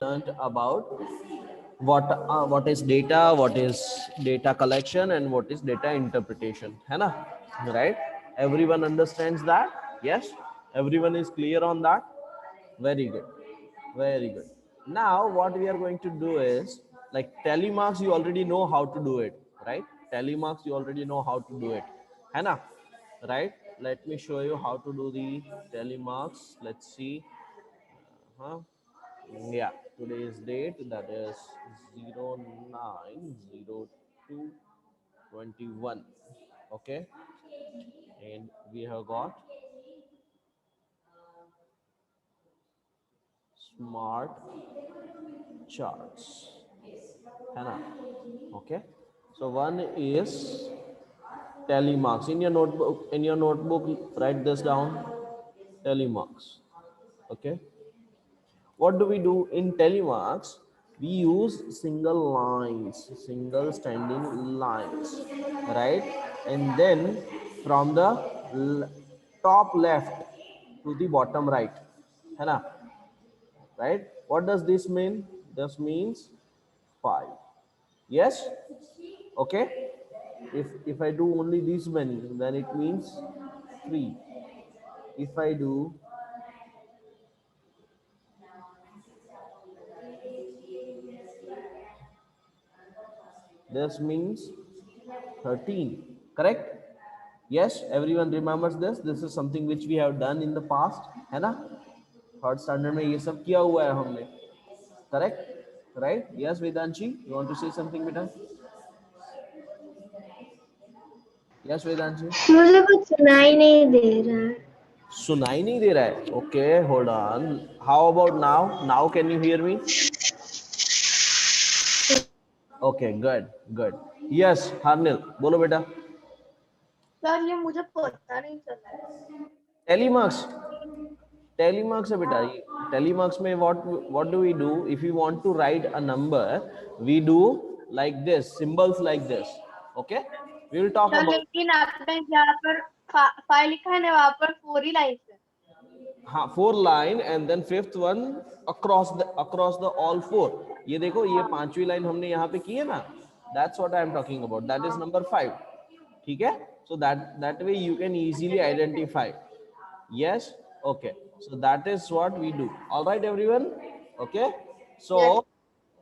learned about what is data, what is data collection, and what is data interpretation, है ना? Right? Everyone understands that? Yes? Everyone is clear on that? Very good. Very good. Now what we are going to do is, like telemarks, you already know how to do it, right? Telemarks, you already know how to do it, है ना? Right? Let me show you how to do the telemarks. Let's see. Huh? Yeah, today's date, that is 09/02/21. Okay, and we have got smart charts, है ना? Okay, so one is telemarks. In your notebook write this down. Telemarks. Okay, what do we do in telemarks? We use single standing lines, right? And then from the top left to the bottom right, है ना? Right? What does this mean? This means 5. Yes? Okay, if I do only this many, then it means 3. If I do this, means 13. Correct? Yes, everyone remembers this. This is something which we have done in the past, है ना? Third standard में ये सब किया हुआ है हमने. Correct? Right? Yes, Vedanshi, you want to say something, beta? Yes, Vedanshi. मुझे कुछ सुनाई नहीं दे रहा है. सुनाई नहीं दे रहा है. Okay, hold on. How about now? Now can you hear me? Okay, good, good. Yes, Harnil, बोलो बेटा. सर ये मुझे पता नहीं चला. Telemarks. Telemarks है बेटा. Telemarks में what do we do? If you want to write a number, we do like this, symbols like this. Okay, we will talk sir about. लेकिन आपने यहाँ पर फाइल लिखा है ना, वहाँ पर 4 ही लाइन है. हाँ, 4 line and then fifth one across the all 4. ये देखो, ये 5वीं लाइन हमने यहाँ पे की है ना. That's what I am talking about. That is number 5. ठीक है? So that way you can easily identify. Yes? Okay. So that is what we do. All right, everyone? Okay. So Yes.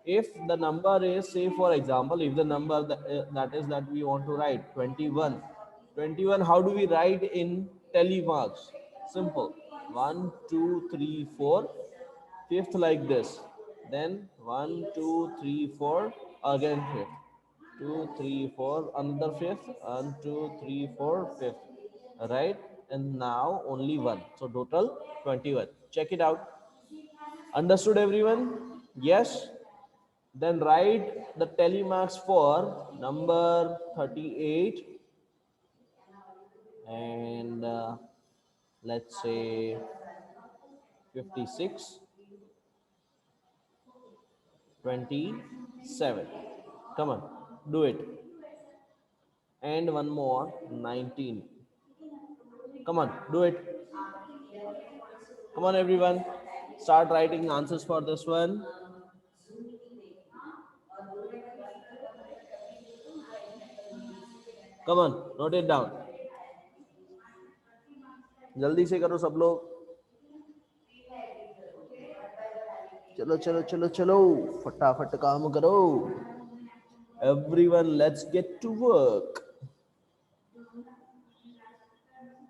if the number is, say for example, if the number that we want to write 21, how do we write in telemarks? Simple. 1 2 3 4, fifth like this, then 1 2 3 4, again fifth, 2 3 4, another fifth, 1 2 3 4, fifth, right? And now only one, so total 21. Check it out. Understood, everyone? Yes. Then write the telemarks for number 38 and let's say 56, 27. Come on, do it. And one more, 19. Come on, do it. Come on, everyone. Start writing answers for this one. Come on, note it down. जल्दी से करो सब लोग. चलो चलो चलो चलो, फटाफट काम करो. Everyone, let's get to work.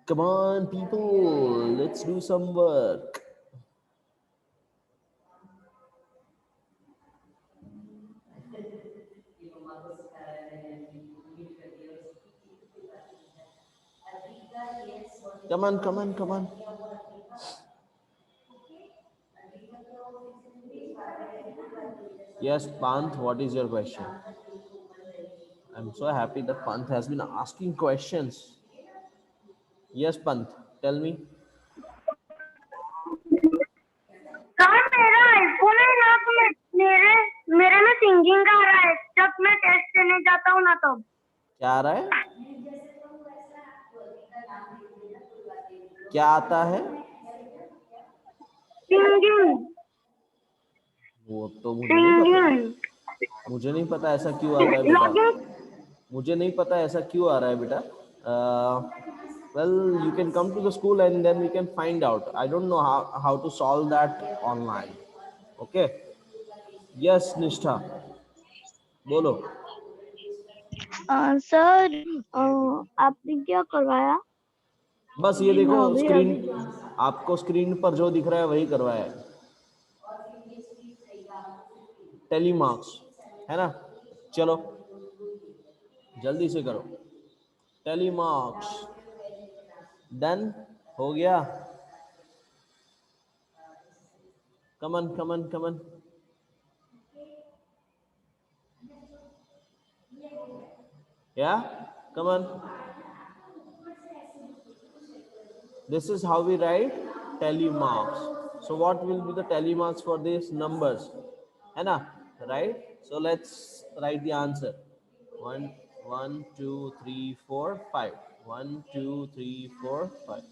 Come on, people, let's do some work. Come on, come on, come on. Yes, Panth, what is your question? I'm so happy that Panth has been asking questions. Yes, Panth, tell me. Sir मेरा iPhone है ना, तो मेरे मेरे में singing आ रहा है जब मैं टेस्ट देने जाता हूँ ना, तब. क्या आ रहा है? क्या आता है? सिंगिंग. वो तो मुझे नहीं पता, सिंगिंग। मुझे नहीं पता ऐसा क्यों आ रहा है बेटा, लॉगिंग। मुझे नहीं पता ऐसा क्यों आ रहा है बेटा. Well, you can come to the school and then we can find out. I don't know how to solve that online. Okay. Yes, Nishtha, बोलो. सर आपने क्या करवाया? बस ये देखो मैं अभी स्क्रीन, अभी आपको स्क्रीन पर जो दिख रहा है वही करवाया है. टेलीमार्क्स है ना. चलो जल्दी से करो. टेलीमार्क्स डन हो गया. कमन कमन कमन. या कमन. This is how we write telemarks. So what will be the telemarks for these numbers? है ना, right? So let's write the answer. One, one, two, three, four, five. 1, 2, 3, 4, 5.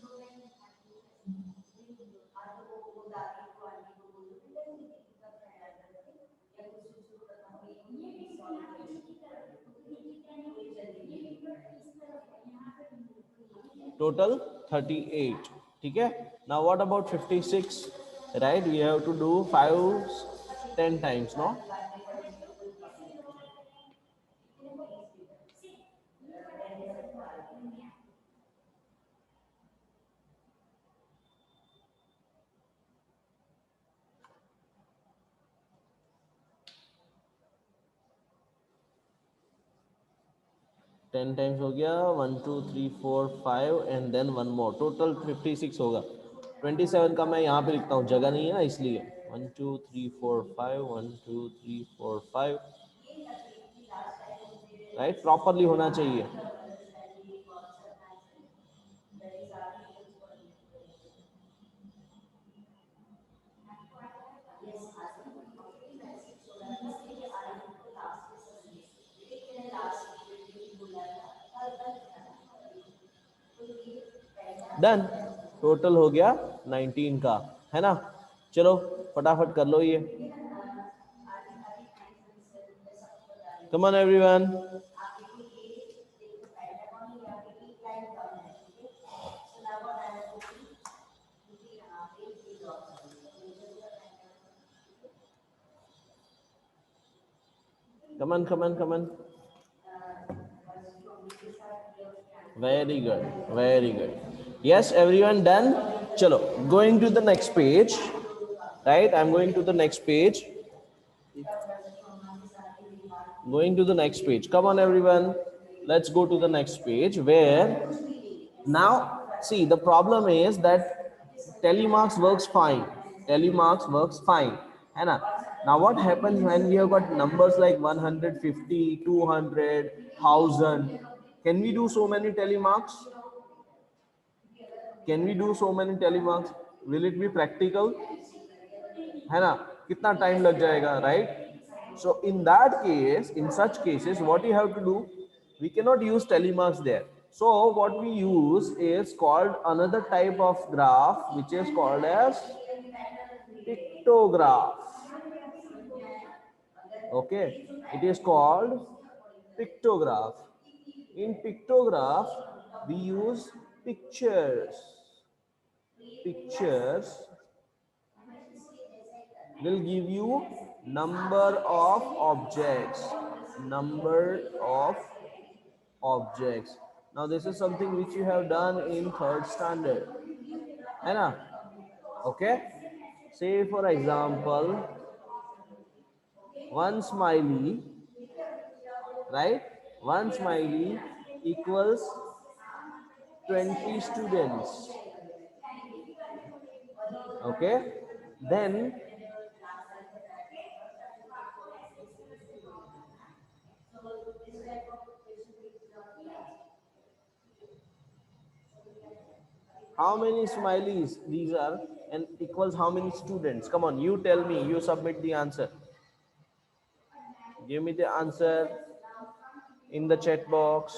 Total 38. ठीक है. Now what about 56? Right? We have to do 5 10 times, no? 10 times हो गया. 1 2 3 4 5 and then one more. Total 56 होगा. 27 का मैं यहाँ पे लिखता हूँ, जगह नहीं है ना इसलिए. 1 2 3 4 5 1 2 3 4 5. राइट, प्रॉपरली होना चाहिए. डन. टोटल हो गया 19 का, है ना. चलो फटाफट कर लो ये. Come on everyone. Come on. Very good, very good. Yes, everyone done. Chalo, going to the next page. Right, I'm going to the next page. Going to the next page. Come on, everyone. Let's go to the next page where now see the problem is that telemarks works fine. Telemarks works fine. है ना. Now what happens when we have got numbers like 150, 200, 1000? Can we do so many telemarks? Can we do so many telemarks? Will it be practical? है ना, कितना time लग जाएगा, right. So in that case, in such cases, what you have to do, we cannot use telemarks there. So what we use is called another type of graph, which is called as pictograph. Okay, it is called pictograph. In pictograph, we use pictures. Pictures will give you number of objects. Number of objects. Now this is something which you have done in 3rd standard, है ना. Okay, say for example one smiley, right, one smiley equals 20 students. Okay, then how many smileys these are and equals how many students? Come on, you tell me, you submit the answer. Give me the answer in the chat box.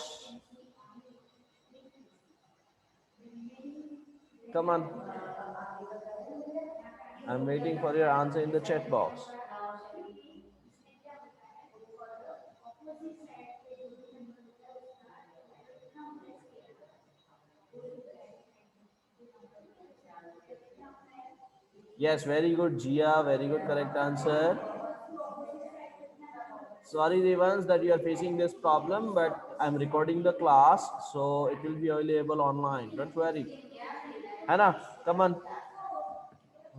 Come on, I'm waiting for your answer in the chat box. Yes, very good, Jia. Very good, correct answer. Sorry, Devans, that you are facing this problem, but I'm recording the class, so it will be available online. Don't worry. Hannah, come on.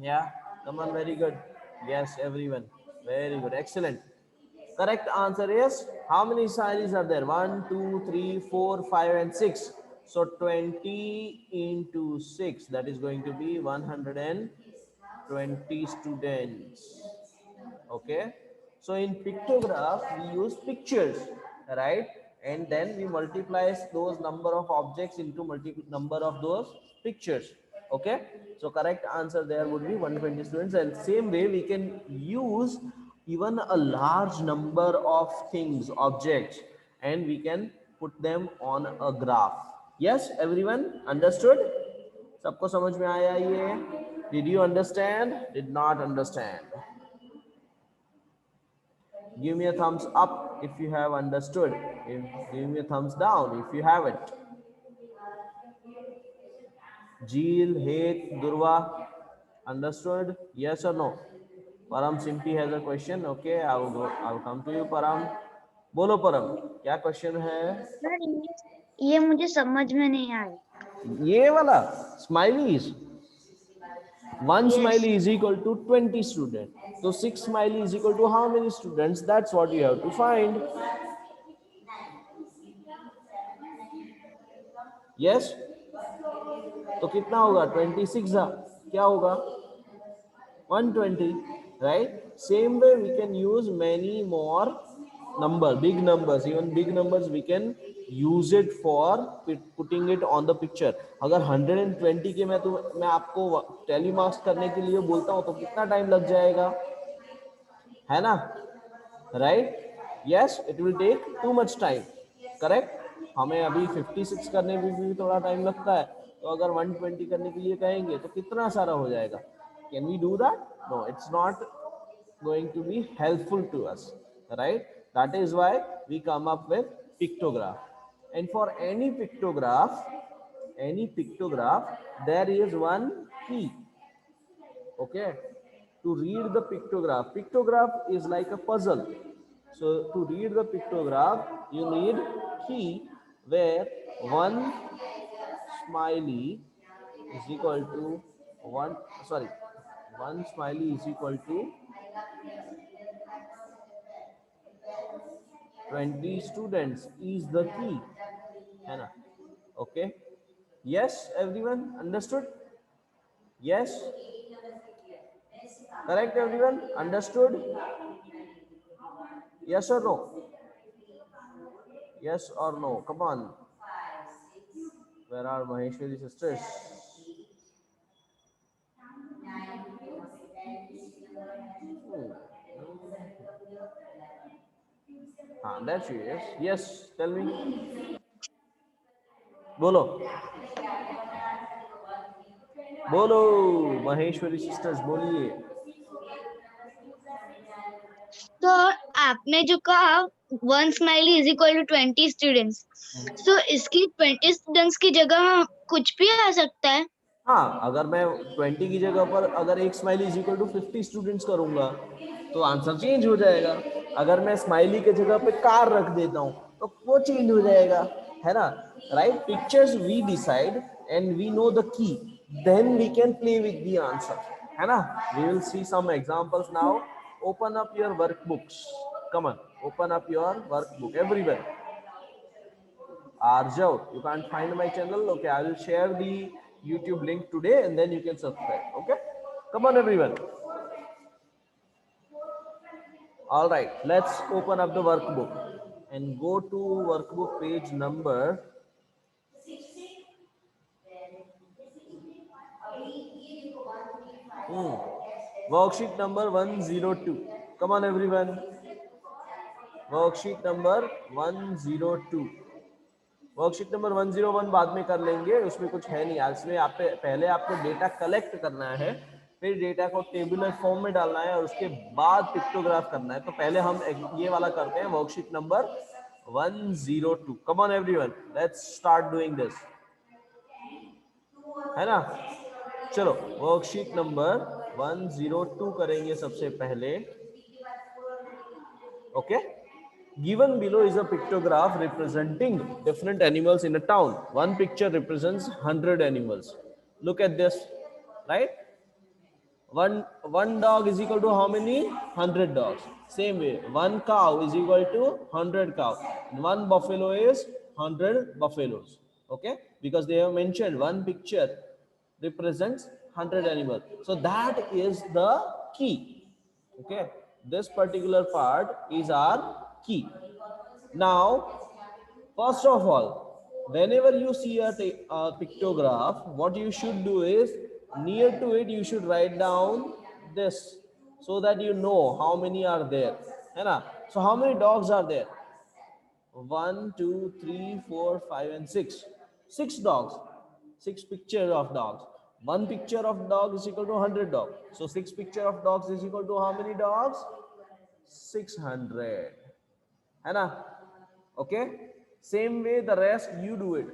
Yeah, come on. Very good. Yes, everyone. Very good. Excellent. Correct answer is, how many smileys are there? 1, 2, 3, 4, 5, and 6. So 20 into 6, that is going to be 120 students. Okay, so in pictograph we use pictures, right? And then we multiply those number of objects into number of those pictures. Okay, so correct answer there would be 120 students. And same way we can use even a large number of things, objects, and we can put them on a graph. Yes, everyone understood? सबको समझ में आया ये? Did you understand? Did not understand? Give me a thumbs up if you have understood. Give me a thumbs down if you haven't. Jeel, Hek, Durva, understood? Yes or no? Param Simpi has a question. Okay, I will go. I will come to you, Param. बोलो परम, क्या question है? Sir ये मुझे समझ में नहीं आया। ये वाला smileys, one Yes. smiley is equal to 20 students. So 6 smiley is equal to how many students? That's what you have to find. Yes? तो कितना होगा? 26 क्या होगा? 120, right? Same way we can use many more big numbers. Even big numbers we can use it for putting it on the picture. अगर 120 के मैं आपको tally marks करने के लिए बोलता हूँ तो कितना टाइम लग जाएगा, है ना? Right? Yes, it will take too much time, correct? हमें अभी 56 करने में भी थोड़ा टाइम लगता है, तो अगर 120 करने के लिए कहेंगे तो कितना सारा हो जाएगा? Can we do that? No, it's not going to be helpful to us, right? That is why we come up with pictograph. And for any pictograph there is one key. Okay, to read the pictograph is like a puzzle. So to read the pictograph you need key, where one smiley is equal to one sorry one smiley is equal to 20 students is the key, है ना? Okay, yes, everyone understood? Yes, correct, everyone understood? Yes or no? Yes or no? Come on, where are Maheshwari sisters? There she is. Yes, tell me. बोलो बोलो Maheshwari sisters, बोलिए. तो आपने जो कहा 1 smiley is equal to 20 students, तो इसकी 20 students की जगह कुछ भी आ सकता है? हाँ, अगर मैं 20 की जगह पर अगर एक smiley is equal to 50 students करूंगा तो आंसर चेंज हो जाएगा. अगर मैं स्माइली के जगह पे कार रख देता हूँ तो वो चेंज हो जाएगा, है ना? Right? Pictures we decide and we know the key, then we can play with the answer, है ना? We will see some examples now. Open up your workbooks. Come on, open up your workbook everyone. Arjav, you can't find my channel? Okay, I will share the YouTube link today and then you can subscribe. Okay, come on everyone. All right, let's open up the workbook and go to workbook page number worksheet number 102. Come on everyone, worksheet number 102. Worksheet number 101 बाद में कर लेंगे, उसमें कुछ है नहीं. आज में आप पहले आपको डेटा कलेक्ट करना है, फिर डेटा को टेबुलर फॉर्म में डालना है और उसके बाद पिक्टोग्राफ करना है. तो पहले हम ये वाला करते हैं, worksheet number 102. Come on everyone, let's start doing this, है ना? चलो वर्कशीट नंबर 102 करेंगे सबसे पहले. Okay. Given below is a pictograph representing different animals in a town. One picture represents 100 animals. Look at this, right? One dog is equal to how many? 100 dogs. Same way, one cow is equal to 100 cows. One buffalo is 100 buffaloes. Okay, because they have mentioned one picture represents 100 animals. So that is the key. Okay, this particular part is our key. Now, first of all, whenever you see a pictograph, what you should do is near to it you should write down this so that you know how many are there. है ना? So how many dogs are there? 1, 2, 3, 4, 5, and 6. 6 dogs. 6 pictures of dogs. One picture of dog is equal to 100 dogs. So 6 picture of dogs is equal to how many dogs? 600. है ना? Okay. Same way the rest you do it.